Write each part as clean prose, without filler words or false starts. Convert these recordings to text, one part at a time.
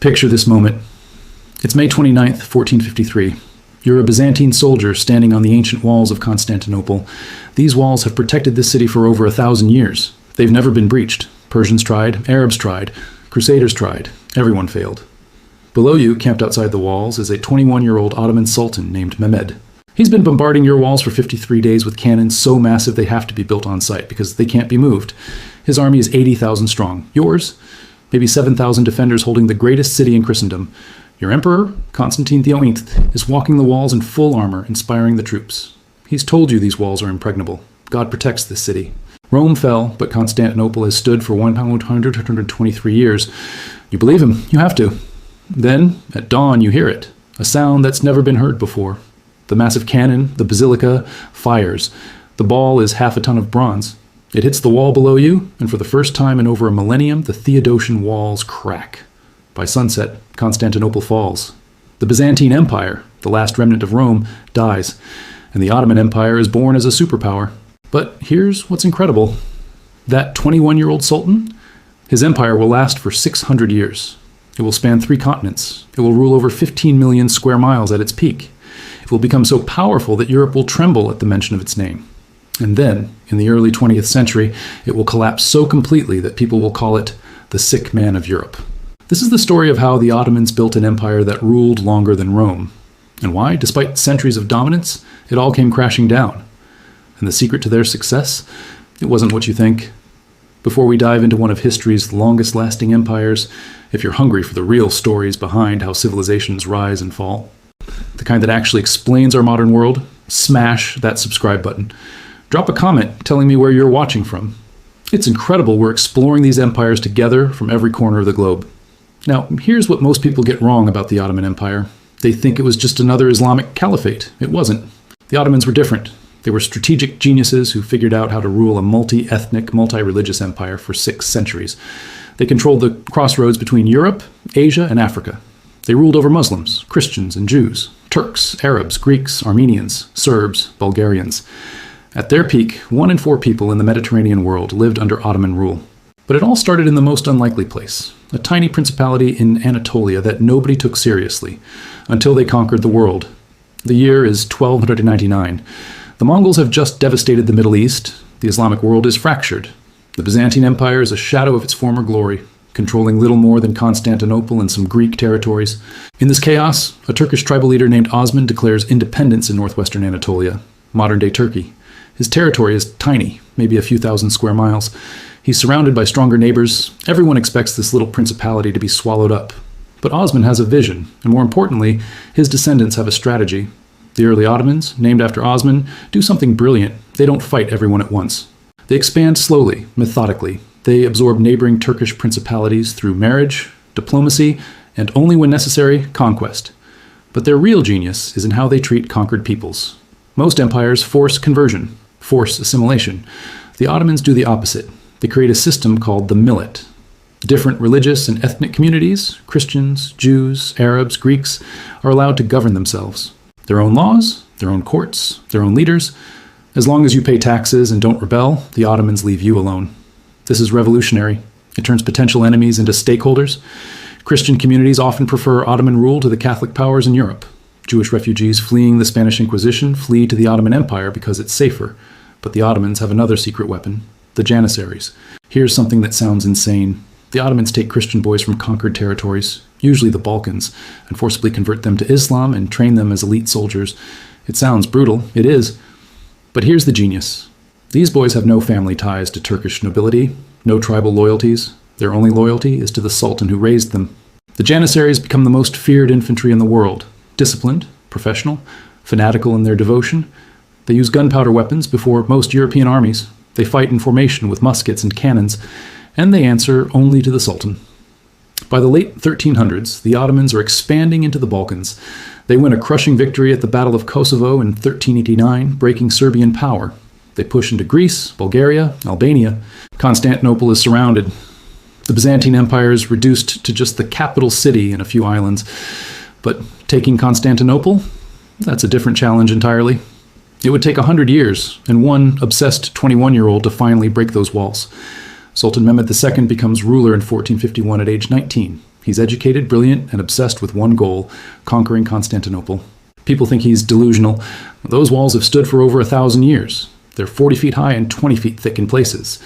Picture this moment. It's May 29th, 1453. You're a Byzantine soldier standing on the ancient walls of Constantinople. These walls have protected this city for over 1,000 years. They've never been breached. Persians tried, Arabs tried, Crusaders tried. Everyone failed. Below you, camped outside the walls, is a 21-year-old Ottoman sultan named Mehmed. He's been bombarding your walls for 53 days with cannons so massive they have to be built on site because they can't be moved. His army is 80,000 strong. Yours? Maybe 7,000 defenders holding the greatest city in Christendom. Your emperor, Constantine XIII, is walking the walls in full armor, inspiring the troops. He's told you these walls are impregnable. God protects this city. Rome fell, but Constantinople has stood for 123 years. You believe him. You have to. Then, at dawn, you hear it. A sound that's never been heard before. The massive cannon, the basilica, fires. The ball is half a ton of bronze. It hits the wall below you, and for the first time in over a millennium, the Theodosian walls crack. By sunset, Constantinople falls. The Byzantine Empire, the last remnant of Rome, dies, and the Ottoman Empire is born as a superpower. But here's what's incredible. That 21-year-old sultan, his empire will last for 600 years. It will span 3 continents. It will rule over 15 million square miles at its peak. It will become so powerful that Europe will tremble at the mention of its name. And then, in the early 20th century, it will collapse so completely that people will call it the sick man of Europe. This is the story of how the Ottomans built an empire that ruled longer than Rome. And why, despite centuries of dominance, it all came crashing down. And the secret to their success? It wasn't what you think. Before we dive into one of history's longest-lasting empires, if you're hungry for the real stories behind how civilizations rise and fall, the kind that actually explains our modern world, smash that subscribe button. Drop a comment telling me where you're watching from. It's incredible we're exploring these empires together from every corner of the globe. Now, here's what most people get wrong about the Ottoman Empire. They think it was just another Islamic caliphate. It wasn't. The Ottomans were different. They were strategic geniuses who figured out how to rule a multi-ethnic, multi-religious empire for 6 centuries. They controlled the crossroads between Europe, Asia, and Africa. They ruled over Muslims, Christians, and Jews, Turks, Arabs, Greeks, Armenians, Serbs, Bulgarians. At their peak, 1 in 4 people in the Mediterranean world lived under Ottoman rule. But it all started in the most unlikely place, a tiny principality in Anatolia that nobody took seriously, until they conquered the world. The year is 1299. The Mongols have just devastated the Middle East. The Islamic world is fractured. The Byzantine Empire is a shadow of its former glory, controlling little more than Constantinople and some Greek territories. In this chaos, a Turkish tribal leader named Osman declares independence in northwestern Anatolia, modern-day Turkey. His territory is tiny, maybe a few thousand square miles. He's surrounded by stronger neighbors. Everyone expects this little principality to be swallowed up. But Osman has a vision, and more importantly, his descendants have a strategy. The early Ottomans, named after Osman, do something brilliant. They don't fight everyone at once. They expand slowly, methodically. They absorb neighboring Turkish principalities through marriage, diplomacy, and only when necessary, conquest. But their real genius is in how they treat conquered peoples. Most empires force conversion, force assimilation. The Ottomans do the opposite. They create a system called the millet. Different religious and ethnic communities, Christians, Jews, Arabs, Greeks, are allowed to govern themselves. Their own laws, their own courts, their own leaders. As long as you pay taxes and don't rebel, the Ottomans leave you alone. This is revolutionary. It turns potential enemies into stakeholders. Christian communities often prefer Ottoman rule to the Catholic powers in Europe. Jewish refugees fleeing the Spanish Inquisition flee to the Ottoman Empire because it's safer. But the Ottomans have another secret weapon, the Janissaries. Here's something that sounds insane. The Ottomans take Christian boys from conquered territories, usually the Balkans, and forcibly convert them to Islam and train them as elite soldiers. It sounds brutal. It is. But here's the genius. These boys have no family ties to Turkish nobility, no tribal loyalties. Their only loyalty is to the Sultan who raised them. The Janissaries become the most feared infantry in the world. Disciplined, professional, fanatical in their devotion. They use gunpowder weapons before most European armies. They fight in formation with muskets and cannons, and they answer only to the Sultan. By the late 1300s, the Ottomans are expanding into the Balkans. They win a crushing victory at the Battle of Kosovo in 1389, breaking Serbian power. They push into Greece, Bulgaria, Albania. Constantinople is surrounded. The Byzantine Empire is reduced to just the capital city and a few islands. But taking Constantinople? That's a different challenge entirely. It would take 100 years and one obsessed 21-year-old to finally break those walls. Sultan Mehmed II becomes ruler in 1451 at age 19. He's educated, brilliant, and obsessed with one goal: conquering Constantinople. People think he's delusional. Those walls have stood for over 1,000 years. They're 40 feet high and 20 feet thick in places.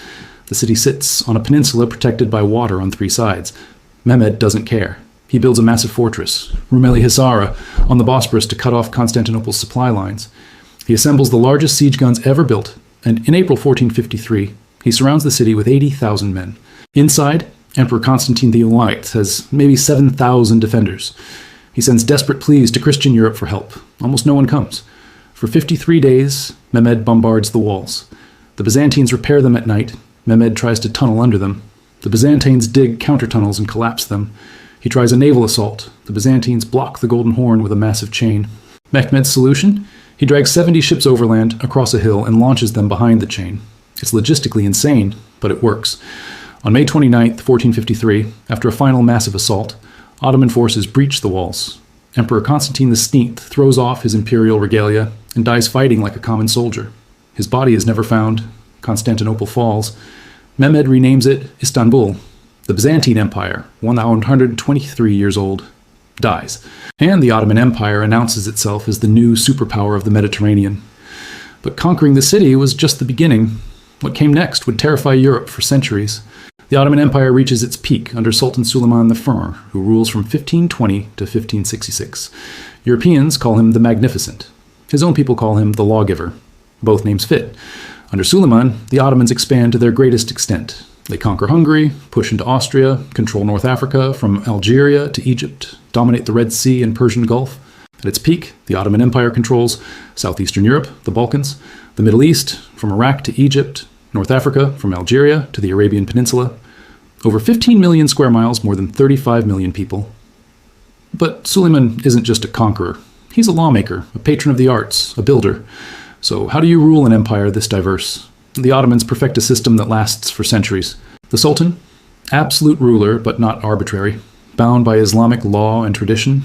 The city sits on a peninsula protected by water on 3 sides. Mehmed doesn't care. He builds a massive fortress, Rumeli Hisara, on the Bosporus to cut off Constantinople's supply lines. He assembles the largest siege guns ever built, and in April 1453, he surrounds the city with 80,000 men. Inside, Emperor Constantine the White has maybe 7,000 defenders. He sends desperate pleas to Christian Europe for help. Almost no one comes. For 53 days, Mehmed bombards the walls. The Byzantines repair them at night. Mehmed tries to tunnel under them. The Byzantines dig counter-tunnels and collapse them. He tries a naval assault. The Byzantines block the Golden Horn with a massive chain. Mehmed's solution? He drags 70 ships overland across a hill and launches them behind the chain. It's logistically insane, but it works. On May 29, 1453, after a final massive assault, Ottoman forces breach the walls. Emperor Constantine XIII throws off his imperial regalia and dies fighting like a common soldier. His body is never found. Constantinople falls. Mehmed renames it Istanbul. The Byzantine Empire, 123 years old, dies. And the Ottoman Empire announces itself as the new superpower of the Mediterranean. But conquering the city was just the beginning. What came next would terrify Europe for centuries. The Ottoman Empire reaches its peak under Sultan Suleiman I, who rules from 1520 to 1566. Europeans call him the Magnificent. His own people call him the Lawgiver. Both names fit. Under Suleiman, the Ottomans expand to their greatest extent. They conquer Hungary, push into Austria, control North Africa from Algeria to Egypt, dominate the Red Sea and Persian Gulf. At its peak, the Ottoman Empire controls southeastern Europe, the Balkans, the Middle East, from Iraq to Egypt, North Africa, from Algeria to the Arabian Peninsula. Over 15 million square miles, more than 35 million people. But Suleiman isn't just a conqueror. He's a lawmaker, a patron of the arts, a builder. So how do you rule an empire this diverse? The Ottomans perfect a system that lasts for centuries. The Sultan, absolute ruler but not arbitrary, bound by Islamic law and tradition.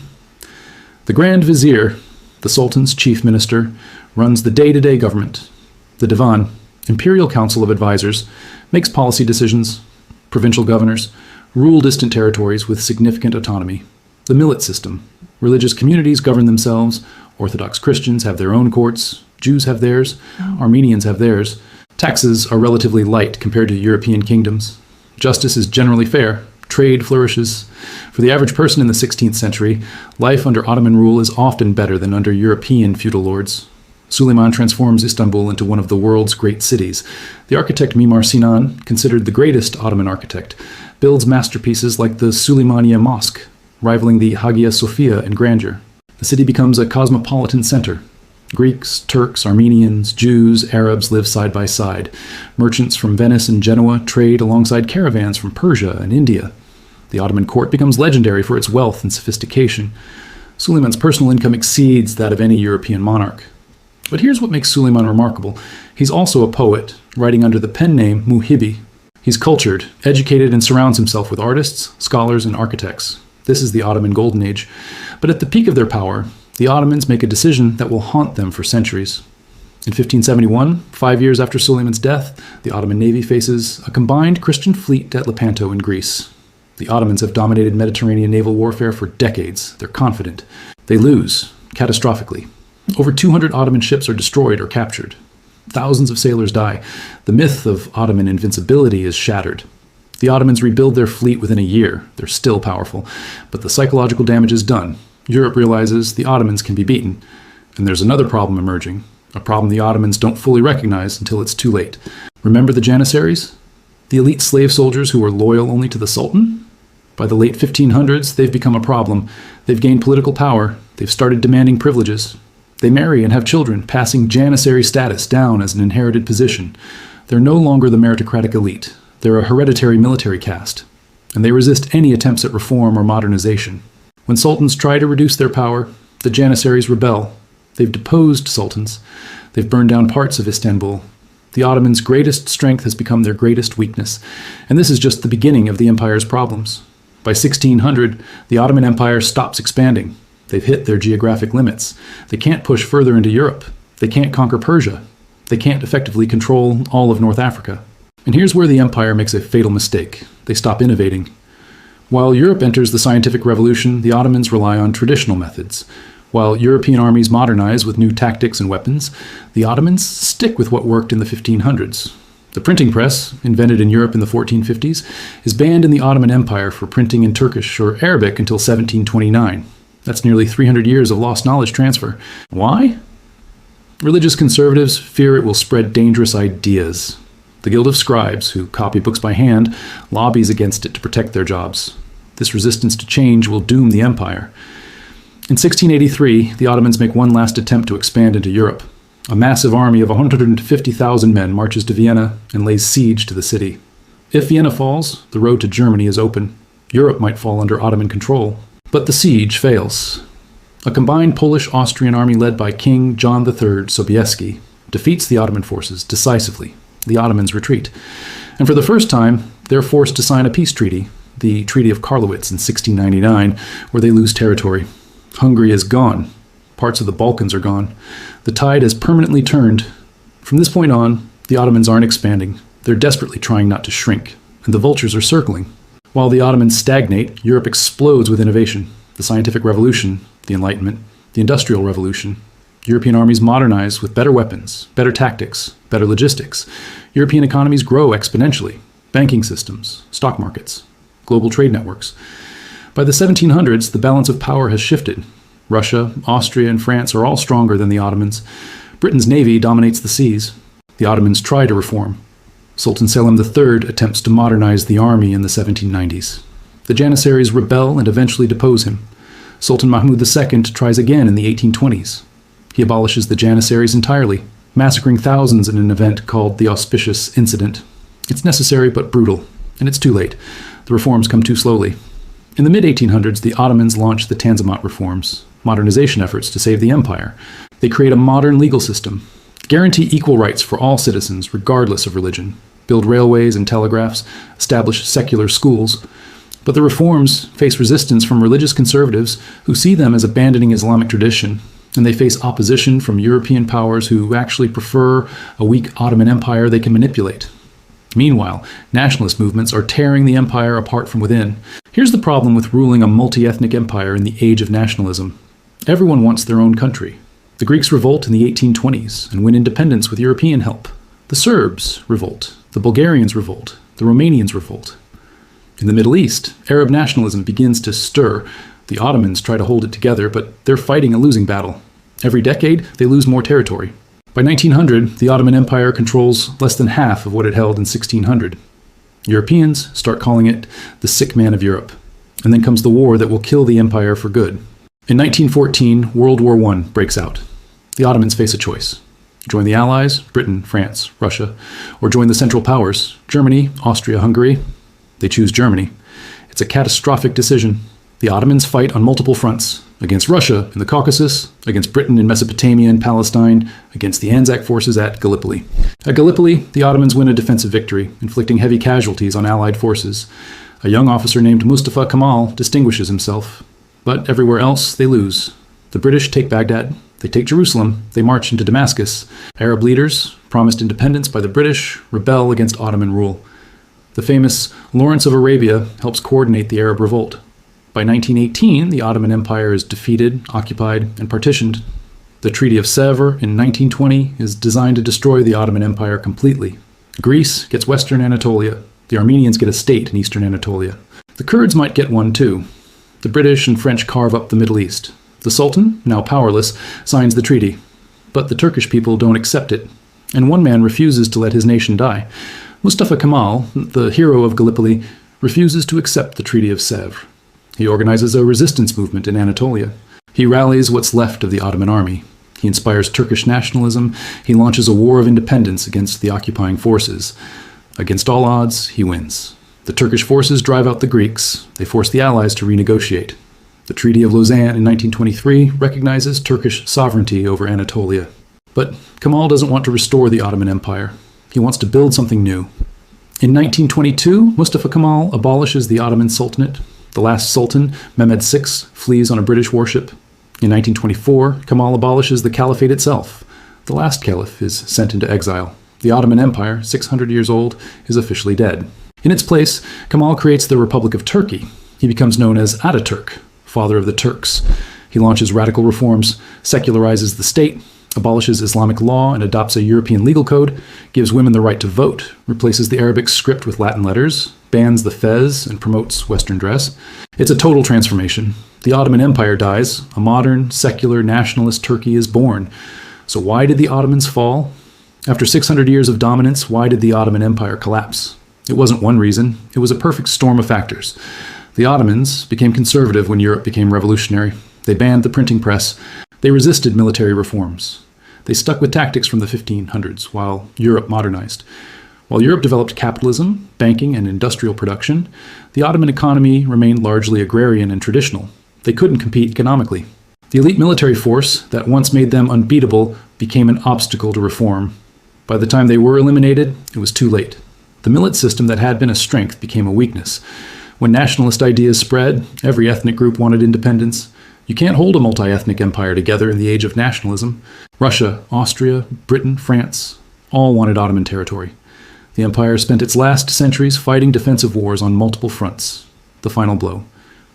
The Grand Vizier, the Sultan's chief minister, runs the day-to-day government. The Divan, imperial council of advisors, makes policy decisions. Provincial governors rule distant territories with significant autonomy. The millet system, religious communities govern themselves. Orthodox Christians have their own courts. Jews have theirs. Armenians have theirs. Taxes are relatively light compared to European kingdoms. Justice is generally fair. Trade flourishes. For the average person in the 16th century, life under Ottoman rule is often better than under European feudal lords. Suleiman transforms Istanbul into one of the world's great cities. The architect Mimar Sinan, considered the greatest Ottoman architect, builds masterpieces like the Süleymaniye Mosque, rivaling the Hagia Sophia in grandeur. The city becomes a cosmopolitan center. Greeks, Turks, Armenians, Jews, Arabs live side by side. Merchants from Venice and Genoa trade alongside caravans from Persia and India. The Ottoman court becomes legendary for its wealth and sophistication. Suleiman's personal income exceeds that of any European monarch. But here's what makes Suleiman remarkable. He's also a poet, writing under the pen name Muhibi. He's cultured, educated, and surrounds himself with artists, scholars, and architects. This is the Ottoman Golden Age. But at the peak of their power, the Ottomans make a decision that will haunt them for centuries. In 1571, 5 years after Suleiman's death, the Ottoman navy faces a combined Christian fleet at Lepanto in Greece. The Ottomans have dominated Mediterranean naval warfare for decades. They're confident. They lose, catastrophically. Over 200 Ottoman ships are destroyed or captured. Thousands of sailors die. The myth of Ottoman invincibility is shattered. The Ottomans rebuild their fleet within a year. They're still powerful. But the psychological damage is done. Europe realizes the Ottomans can be beaten. And there's another problem emerging, a problem the Ottomans don't fully recognize until it's too late. Remember the Janissaries? The elite slave soldiers who were loyal only to the Sultan? By the late 1500s, they've become a problem. They've gained political power. They've started demanding privileges. They marry and have children, passing Janissary status down as an inherited position. They're no longer the meritocratic elite. They're a hereditary military caste. And they resist any attempts at reform or modernization. When sultans try to reduce their power, the Janissaries rebel. They've deposed sultans. They've burned down parts of Istanbul. The Ottomans' greatest strength has become their greatest weakness. And this is just the beginning of the empire's problems. By 1600, the Ottoman Empire stops expanding. They've hit their geographic limits. They can't push further into Europe. They can't conquer Persia. They can't effectively control all of North Africa. And here's where the empire makes a fatal mistake. They stop innovating. While Europe enters the scientific revolution, the Ottomans rely on traditional methods. While European armies modernize with new tactics and weapons, the Ottomans stick with what worked in the 1500s. The printing press, invented in Europe in the 1450s, is banned in the Ottoman Empire for printing in Turkish or Arabic until 1729. That's nearly 300 years of lost knowledge transfer. Why? Religious conservatives fear it will spread dangerous ideas. The Guild of Scribes, who copy books by hand, lobbies against it to protect their jobs. This resistance to change will doom the empire. In 1683, the Ottomans make one last attempt to expand into Europe. A massive army of 150,000 men marches to Vienna and lays siege to the city. If Vienna falls, the road to Germany is open. Europe might fall under Ottoman control. But the siege fails. A combined Polish-Austrian army led by King John III Sobieski defeats the Ottoman forces decisively. The Ottomans retreat. And for the first time, they're forced to sign a peace treaty, the Treaty of Karlowitz in 1699, where they lose territory. Hungary is gone. Parts of the Balkans are gone. The tide has permanently turned. From this point on, the Ottomans aren't expanding. They're desperately trying not to shrink, and the vultures are circling. While the Ottomans stagnate, Europe explodes with innovation. The scientific revolution, the Enlightenment, the Industrial Revolution. European armies modernize with better weapons, better tactics, better logistics. European economies grow exponentially. Banking systems, stock markets, global trade networks. By the 1700s, the balance of power has shifted. Russia, Austria, and France are all stronger than the Ottomans. Britain's navy dominates the seas. The Ottomans try to reform. Sultan Selim III attempts to modernize the army in the 1790s. The Janissaries rebel and eventually depose him. Sultan Mahmud II tries again in the 1820s. He abolishes the Janissaries entirely, massacring thousands in an event called the Auspicious Incident. It's necessary but brutal, and it's too late. The reforms come too slowly. In the mid-1800s, the Ottomans launch the Tanzimat reforms, modernization efforts to save the empire. They create a modern legal system, guarantee equal rights for all citizens regardless of religion, build railways and telegraphs, establish secular schools. But the reforms face resistance from religious conservatives who see them as abandoning Islamic tradition, and they face opposition from European powers who actually prefer a weak Ottoman Empire they can manipulate. Meanwhile, nationalist movements are tearing the empire apart from within. Here's the problem with ruling a multi-ethnic empire in the age of nationalism. Everyone wants their own country. The Greeks revolt in the 1820s and win independence with European help. The Serbs revolt. The Bulgarians revolt. The Romanians revolt. In the Middle East, Arab nationalism begins to stir. The Ottomans try to hold it together, but they're fighting a losing battle. Every decade, they lose more territory. By 1900, the Ottoman Empire controls less than half of what it held in 1600. Europeans start calling it the sick man of Europe. And then comes the war that will kill the empire for good. In 1914, World War I breaks out. The Ottomans face a choice. Join the Allies, Britain, France, Russia, or join the Central Powers, Germany, Austria, Hungary. They choose Germany. It's a catastrophic decision. The Ottomans fight on multiple fronts, against Russia in the Caucasus, against Britain in Mesopotamia and Palestine, against the Anzac forces at Gallipoli. At Gallipoli, the Ottomans win a defensive victory, inflicting heavy casualties on Allied forces. A young officer named Mustafa Kemal distinguishes himself. But everywhere else, they lose. The British take Baghdad, they take Jerusalem, they march into Damascus. Arab leaders, promised independence by the British, rebel against Ottoman rule. The famous Lawrence of Arabia helps coordinate the Arab revolt. By 1918, the Ottoman Empire is defeated, occupied, and partitioned. The Treaty of Sèvres in 1920 is designed to destroy the Ottoman Empire completely. Greece gets Western Anatolia. The Armenians get a state in Eastern Anatolia. The Kurds might get one too. The British and French carve up the Middle East. The Sultan, now powerless, signs the treaty. But the Turkish people don't accept it. And one man refuses to let his nation die. Mustafa Kemal, the hero of Gallipoli, refuses to accept the Treaty of Sèvres. He organizes a resistance movement in Anatolia. He rallies what's left of the Ottoman army. He inspires Turkish nationalism. He launches a war of independence against the occupying forces. Against all odds, he wins. The Turkish forces drive out the Greeks. They force the Allies to renegotiate. The Treaty of Lausanne in 1923 recognizes Turkish sovereignty over Anatolia. But Kemal doesn't want to restore the Ottoman Empire. He wants to build something new. In 1922, Mustafa Kemal abolishes the Ottoman Sultanate. The last Sultan, Mehmed VI, flees on a British warship. In 1924, Kemal abolishes the Caliphate itself. The last caliph is sent into exile. The Ottoman Empire, 600 years old, is officially dead. In its place, Kemal creates the Republic of Turkey. He becomes known as Ataturk, father of the Turks. He launches radical reforms, secularizes the state, abolishes Islamic law and adopts a European legal code, gives women the right to vote, replaces the Arabic script with Latin letters, bans the fez, and promotes Western dress. It's a total transformation. The Ottoman Empire dies. A modern, secular, nationalist Turkey is born. So why did the Ottomans fall? After 600 years of dominance, why did the Ottoman Empire collapse? It wasn't one reason. It was a perfect storm of factors. The Ottomans became conservative when Europe became revolutionary. They banned the printing press. They resisted military reforms. They stuck with tactics from the 1500s while Europe modernized. While Europe developed capitalism, banking, and industrial production, the Ottoman economy remained largely agrarian and traditional. They couldn't compete economically. The elite military force that once made them unbeatable became an obstacle to reform. By the time they were eliminated, it was too late. The millet system that had been a strength became a weakness. When nationalist ideas spread, every ethnic group wanted independence. You can't hold a multi-ethnic empire together in the age of nationalism. Russia, Austria, Britain, France, all wanted Ottoman territory. The empire spent its last centuries fighting defensive wars on multiple fronts. The final blow.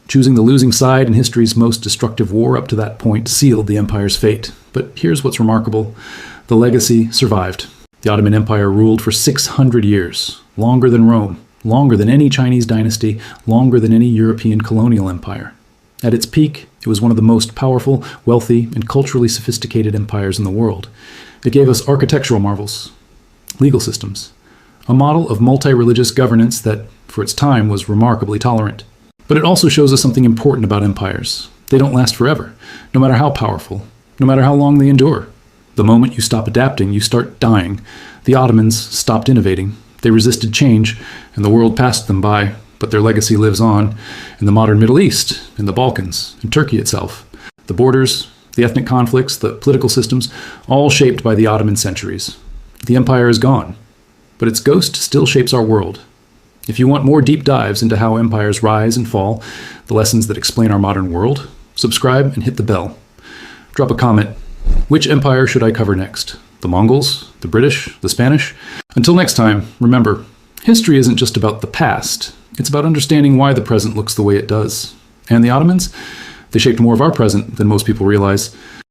Choosing the losing side in history's most destructive war up to that point sealed the empire's fate. But here's what's remarkable. The legacy survived. The Ottoman Empire ruled for 600 years, longer than Rome, longer than any Chinese dynasty, longer than any European colonial empire. At its peak, it was one of the most powerful, wealthy, and culturally sophisticated empires in the world. It gave us architectural marvels, legal systems, a model of multi-religious governance that, for its time, was remarkably tolerant. But it also shows us something important about empires. They don't last forever, no matter how powerful, no matter how long they endure. The moment you stop adapting, you start dying. The Ottomans stopped innovating. They resisted change, and the world passed them by, but their legacy lives on in the modern Middle East, in the Balkans, in Turkey itself. The borders, the ethnic conflicts, the political systems, all shaped by the Ottoman centuries. The empire is gone, but its ghost still shapes our world. If you want more deep dives into how empires rise and fall, the lessons that explain our modern world, subscribe and hit the bell. Drop a comment. Which empire should I cover next? The Mongols? The British? The Spanish? Until next time, remember, history isn't just about the past. It's about understanding why the present looks the way it does. And the Ottomans? They shaped more of our present than most people realize.